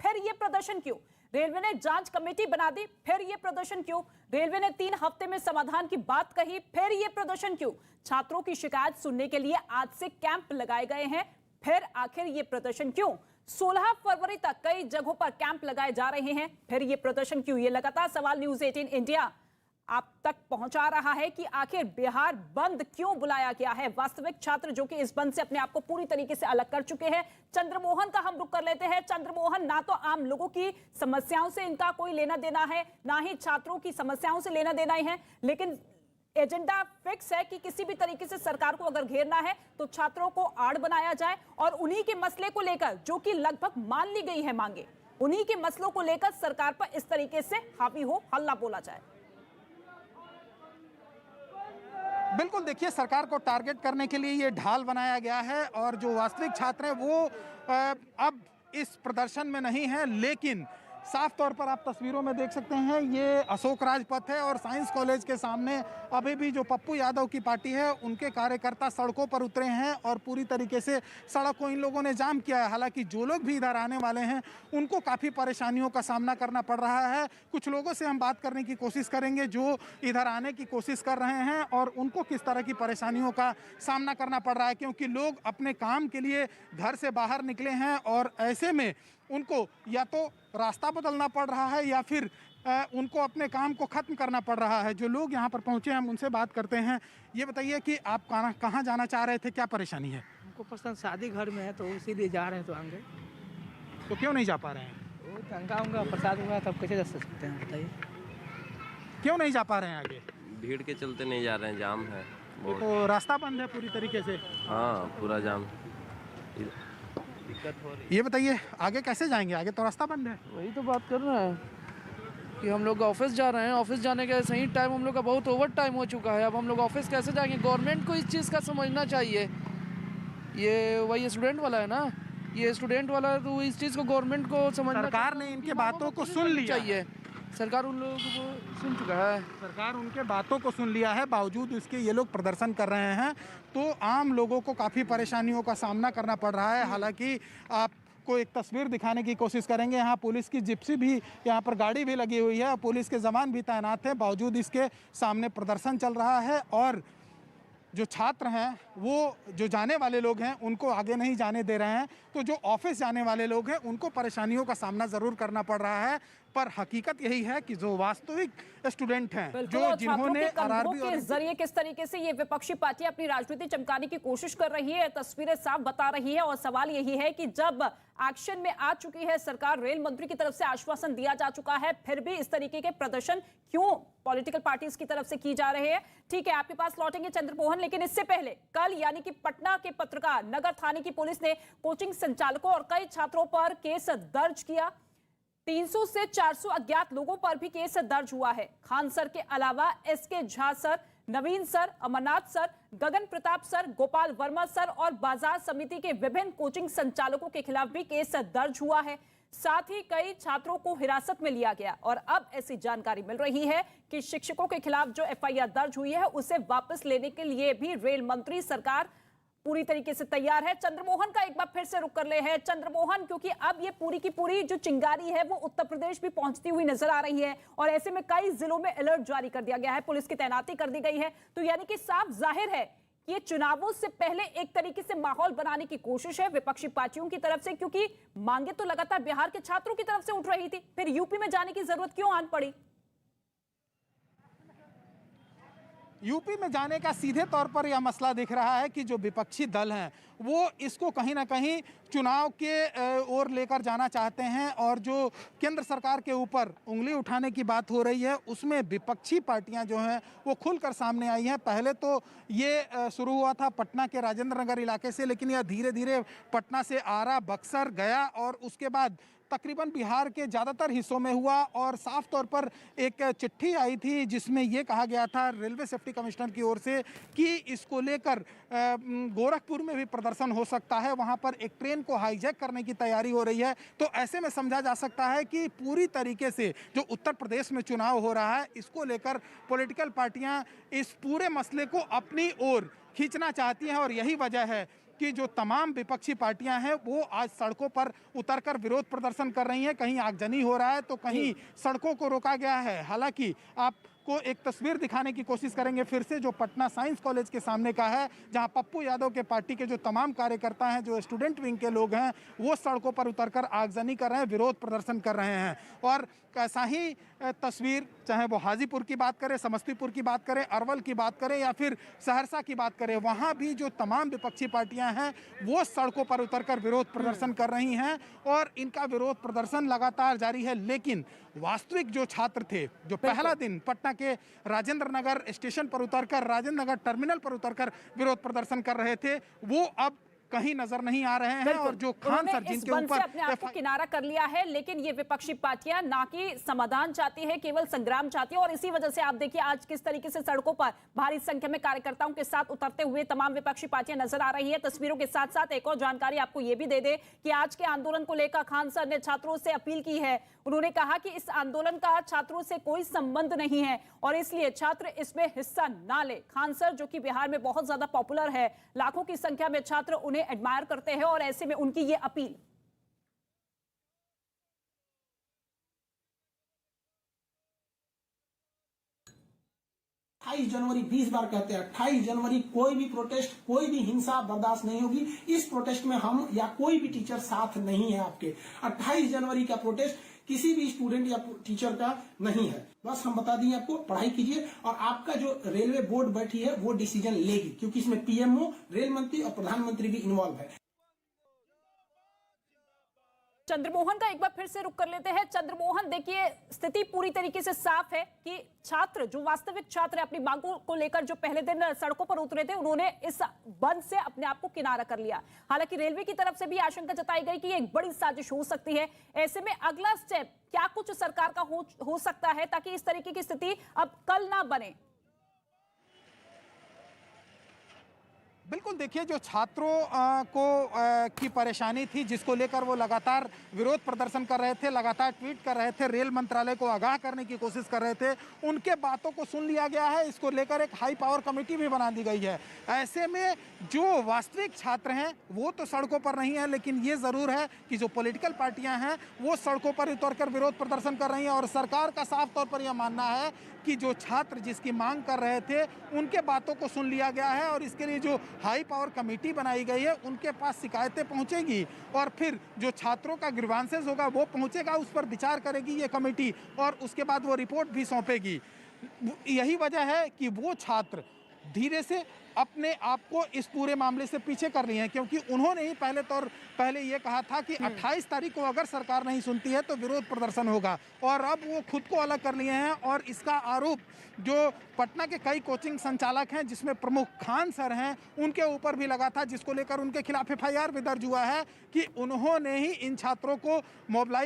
फिर ये प्रदर्शन क्यों? रेलवे ने जांच कमेटी बना दी, फिर ये प्रदर्शन क्यों? रेलवे ने 3 हफ्ते में समाधान की बात कही, फिर ये प्रदर्शन क्यों? छात्रों की शिकायत सुनने के लिए आज से कैंप लगाए गए हैं, फिर आखिर ये प्रदर्शन क्यों? 16 फरवरी तक कई जगहों पर कैंप लगाए जा रहे हैं, फिर ये प्रदर्शन क्यों? ये लगातार सवाल न्यूज़ 18 इंडिया आप तक पहुंचा रहा है कि आखिर बिहार बंद क्यों बुलाया गया है। वास्तविक छात्र जो कि इस बंद से अपने आप को पूरी तरीके से अलग कर चुके हैं। चंद्रमोहन का हम रुख कर लेते हैं। चंद्रमोहन, ना तो आम लोगों की समस्याओं से इनका कोई लेना देना है, ना ही छात्रों की समस्याओं से लेना देना ही है, लेकिन एजेंडा फिक्स है कि किसी भी तरीके से सरकार को अगर घेरना है तो छात्रों को आड़ बनाया जाए और उन्हीं के मसले को लेकर, जो कि लगभग मान ली गई है मांगे, उन्हीं के मसलों को लेकर सरकार पर इस तरीके से हावी हो हल्ला बोला जाए। बिल्कुल, देखिए, सरकार को टारगेट करने के लिए ये ढाल बनाया गया है और जो वास्तविक छात्र हैं वो अब इस प्रदर्शन में नहीं है, लेकिन साफ तौर पर आप तस्वीरों में देख सकते हैं ये अशोक राजपथ है और साइंस कॉलेज के सामने अभी भी जो पप्पू यादव की पार्टी है उनके कार्यकर्ता सड़कों पर उतरे हैं और पूरी तरीके से सड़क को इन लोगों ने जाम किया है। हालांकि जो लोग भी इधर आने वाले हैं उनको काफ़ी परेशानियों का सामना करना पड़ रहा है। कुछ लोगों से हम बात करने की कोशिश करेंगे जो इधर आने की कोशिश कर रहे हैं और उनको किस तरह की परेशानियों का सामना करना पड़ रहा है, क्योंकि लोग अपने काम के लिए घर से बाहर निकले हैं और ऐसे में उनको या तो रास्ता बदलना पड़ रहा है या फिर उनको अपने काम को ख़त्म करना पड़ रहा है। जो लोग यहाँ पर पहुँचे हैं हम उनसे बात करते हैं। ये बताइए कि आप कहाँ जाना चाह रहे थे, क्या परेशानी है? हमको पसंद शादी घर में है तो इसीलिए जा रहे हैं। तो आगे तो क्यों नहीं जा पा रहे हैं? वो दंगा उंगा प्रसाद होगा तब कैसे जा सकते हैं, बताइए। क्यों नहीं जा पा रहे हैं आगे? भीड़ के चलते नहीं जा रहे हैं, जाम है बहुत। तो रास्ता बंद है पूरी तरीके से? हाँ, पूरा जाम, दिक्कत हो रही। ये बताइए आगे कैसे जाएंगे? आगे तो रास्ता बंद है। वही तो बात कर रहे हैं कि हम लोग ऑफिस जा रहे हैं, ऑफिस जाने का सही टाइम हम लोग का बहुत ओवर टाइम हो चुका है। अब हम लोग ऑफिस कैसे जाएंगे? गवर्नमेंट को इस चीज़ का समझना चाहिए। ये वही स्टूडेंट वाला है ना, ये स्टूडेंट वाला, तो इस चीज़ को गवर्नमेंट को समझना। सरकार ने इनके बातों को सुन लिया चाहिए। सरकार उन लोगों को सुन चुका है। सरकार उनके बातों को सुन लिया है, बावजूद इसके ये लोग प्रदर्शन कर रहे हैं तो आम लोगों को काफ़ी परेशानियों का सामना करना पड़ रहा है। हालांकि आपको एक तस्वीर दिखाने की कोशिश करेंगे। यहाँ पुलिस की जिप्सी भी, यहाँ पर गाड़ी भी लगी हुई है, पुलिस के जवान भी तैनात हैं, बावजूद इसके सामने प्रदर्शन चल रहा है और जो छात्र हैं वो जो जाने वाले लोग हैं उनको आगे नहीं जाने दे रहे हैं। तो जो ऑफिस जाने वाले लोग हैं उनको परेशानियों का सामना ज़रूर करना पड़ रहा है, पर हकीकत यही है कि जो वास्तविक स्टूडेंट हैं, जो जिन्होंने आरआरबी के जरिए किस तरीके से ये विपक्षी पार्टी अपनी राजनीति चमकाने की कोशिश कर रही है, तस्वीरें साफ बता रही है। और सवाल यही है कि जब एक्शन में आ चुकी है सरकार, रेल मंत्री की तरफ से आश्वासन दिया जा चुका है, फिर भी इस तरीके के प्रदर्शन क्यों पॉलिटिकल पार्टीज की तरफ से की जा रहे हैं? ठीक है, आपके पास लौटेंगे चंद्रमोहन, लेकिन इससे पहले कल यानी कि पटना के पत्रकार नगर थाने की पुलिस ने कोचिंग संचालकों और कई छात्रों पर केस दर्ज किया। 300 से 400 अज्ञात लोगों पर भी केस दर्ज हुआ है। खान सर के अलावा एसके झा सर, नवीन सर, अमरनाथ सर, गगन प्रताप सर, गोपाल वर्मा सर और बाजार समिति के विभिन्न कोचिंग संचालकों के खिलाफ भी केस दर्ज हुआ है। साथ ही कई छात्रों को हिरासत में लिया गया और अब ऐसी जानकारी मिल रही है कि शिक्षकों के खिलाफ जो एफआईआर दर्ज हुई है उसे वापस लेने के लिए भी रेल मंत्री सरकार पूरी तरीके से तैयार है। चंद्रमोहन का एक बार फिर से रुख कर ले हैं। चंद्रमोहन, क्योंकि अब ये पूरी की पूरी जो चिंगारी है वो उत्तर प्रदेश भी पहुंचती हुई नजर आ रही है और ऐसे में कई जिलों में अलर्ट जारी कर दिया गया है, पुलिस की तैनाती कर दी गई है। तो यानी कि साफ जाहिर है ये चुनावों से पहले एक तरीके से माहौल बनाने की कोशिश है विपक्षी पार्टियों की तरफ से, क्योंकि मांगे तो लगातार बिहार के छात्रों की तरफ से उठ रही थी, फिर यूपी में जाने की जरूरत क्यों आन पड़ी? यूपी में जाने का सीधे तौर पर यह मसला दिख रहा है कि जो विपक्षी दल हैं वो इसको कहीं ना कहीं चुनाव के ओर लेकर जाना चाहते हैं और जो केंद्र सरकार के ऊपर उंगली उठाने की बात हो रही है उसमें विपक्षी पार्टियां जो हैं वो खुलकर सामने आई हैं। पहले तो ये शुरू हुआ था पटना के राजेंद्र नगर इलाके से, लेकिन यह धीरे धीरे पटना से आरा, बक्सर गया और उसके बाद तकरीबन बिहार के ज़्यादातर हिस्सों में हुआ और साफ तौर पर एक चिट्ठी आई थी जिसमें ये कहा गया था रेलवे सेफ्टी कमिश्नर की ओर से कि इसको लेकर गोरखपुर में भी प्रदर्शन हो सकता है, वहाँ पर एक ट्रेन को हाईजैक करने की तैयारी हो रही है। तो ऐसे में समझा जा सकता है कि पूरी तरीके से जो उत्तर प्रदेश में चुनाव हो रहा है इसको लेकर पॉलिटिकल पार्टियाँ इस पूरे मसले को अपनी ओर खींचना चाहती हैं और यही वजह है कि जो तमाम विपक्षी पार्टियां हैं वो आज सड़कों पर उतरकर विरोध प्रदर्शन कर रही हैं। कहीं आगजनी हो रहा है तो कहीं सड़कों को रोका गया है। हालांकि आपको एक तस्वीर दिखाने की कोशिश करेंगे फिर से, जो पटना साइंस कॉलेज के सामने का है, जहां पप्पू यादव के पार्टी के जो तमाम कार्यकर्ता हैं, जो स्टूडेंट विंग के लोग हैं, वो सड़कों पर उतरकर आगजनी कर रहे हैं, विरोध प्रदर्शन कर रहे हैं। और ऐसा ही तस्वीर चाहे वो हाजीपुर की बात करें, समस्तीपुर की बात करें, अरवल की बात करें या फिर सहरसा की बात करें, वहाँ भी जो तमाम विपक्षी पार्टियां हैं वो सड़कों पर उतरकर विरोध प्रदर्शन कर रही हैं और इनका विरोध प्रदर्शन लगातार जारी है। लेकिन वास्तविक जो छात्र थे, जो पहला दिन पटना के राजेंद्र नगर स्टेशन पर उतरकर, राजेंद्र नगर टर्मिनल पर उतरकर विरोध प्रदर्शन कर रहे थे, वो अब कहीं नजर नहीं आ रहे हैं। और जो खान सर जिनके ऊपर अपने आप को किनारा कर लिया है, लेकिन ये विपक्षी पार्टियां ना कि समाधान चाहती है, केवल संग्राम चाहती है। और इसी वजह से आप देखिए आज किस तरीके से सड़कों पर भारी संख्या में कार्यकर्ताओं के साथ उतरते हुए तमाम विपक्षी पार्टियां नजर आ रही है। तस्वीरों के साथ साथ एक और जानकारी आपको ये भी दे दे कि आज के आंदोलन को लेकर खान सर ने छात्रों से अपील की है। उन्होंने कहा कि इस आंदोलन का छात्रों से कोई संबंध नहीं है और इसलिए छात्र इसमें हिस्सा ना ले। खान सर जो कि बिहार में बहुत ज्यादा पॉपुलर है, लाखों की संख्या में छात्र उन्हें एडमायर करते हैं और ऐसे में उनकी ये अपील। 28 जनवरी 20 बार कहते हैं, 28 जनवरी कोई भी प्रोटेस्ट, कोई भी हिंसा बर्दाश्त नहीं होगी। इस प्रोटेस्ट में हम या कोई भी टीचर साथ नहीं है आपके। 28 जनवरी का प्रोटेस्ट किसी भी स्टूडेंट या टीचर का नहीं है। बस हम बता दिए आपको, पढ़ाई कीजिए और आपका जो रेलवे बोर्ड बैठी है वो डिसीजन लेगी, क्योंकि इसमें पीएमओ, रेल मंत्री और प्रधानमंत्री भी इन्वॉल्व है। चंद्रमोहन का एक बार फिर से रुक कर लेते हैं। चंद्रमोहन, देखिए स्थिति पूरी तरीके से साफ है कि छात्र, जो वास्तविक छात्र अपनी मांगों को लेकर जो पहले दिन सड़कों पर उतरे थे, उन्होंने इस बंद से अपने आप को किनारा कर लिया। हालांकि रेलवे की तरफ से भी आशंका जताई गई कि एक बड़ी साजिश हो सकती है। ऐसे में अगला स्टेप क्या कुछ सरकार का हो सकता है ताकि इस तरीके की स्थिति अब कल ना बने? बिल्कुल, देखिए जो छात्रों की परेशानी थी, जिसको लेकर वो लगातार विरोध प्रदर्शन कर रहे थे, लगातार ट्वीट कर रहे थे, रेल मंत्रालय को आगाह करने की कोशिश कर रहे थे, उनके बातों को सुन लिया गया है। इसको लेकर एक हाई पावर कमेटी भी बना दी गई है। ऐसे में जो वास्तविक छात्र हैं वो तो सड़कों पर नहीं है, लेकिन ये ज़रूर है कि जो पॉलिटिकल पार्टियां हैं वो सड़कों पर उतरकर विरोध प्रदर्शन कर रही हैं। और सरकार का साफ तौर पर यह मानना है कि जो छात्र जिसकी मांग कर रहे थे उनके बातों को सुन लिया गया है और इसके लिए जो हाई पावर कमेटी बनाई गई है उनके पास शिकायतें पहुंचेगी और फिर जो छात्रों का ग्रीवांसेस होगा वो पहुंचेगा, उस पर विचार करेगी ये कमेटी और उसके बाद वो रिपोर्ट भी सौंपेगी। यही वजह है कि वो छात्र धीरे से अपने आप को इस पूरे मामले से पीछे कर रही हैं, क्योंकि उन्होंने ही पहले ये कहा था कि 28 तारीख को अगर सरकार नहीं सुनती है तो विरोध प्रदर्शन होगा। और अब वो खुद को अलग कर लिए हैं और इसका आरोप जो पटना के कई कोचिंग संचालक हैं, जिसमें प्रमुख खान सर हैं, उनके ऊपर भी लगा था, जिसको लेकर उनके खिलाफ FIR भी दर्ज हुआ है कि उन्होंने ही इन छात्रों को मोबिलाइज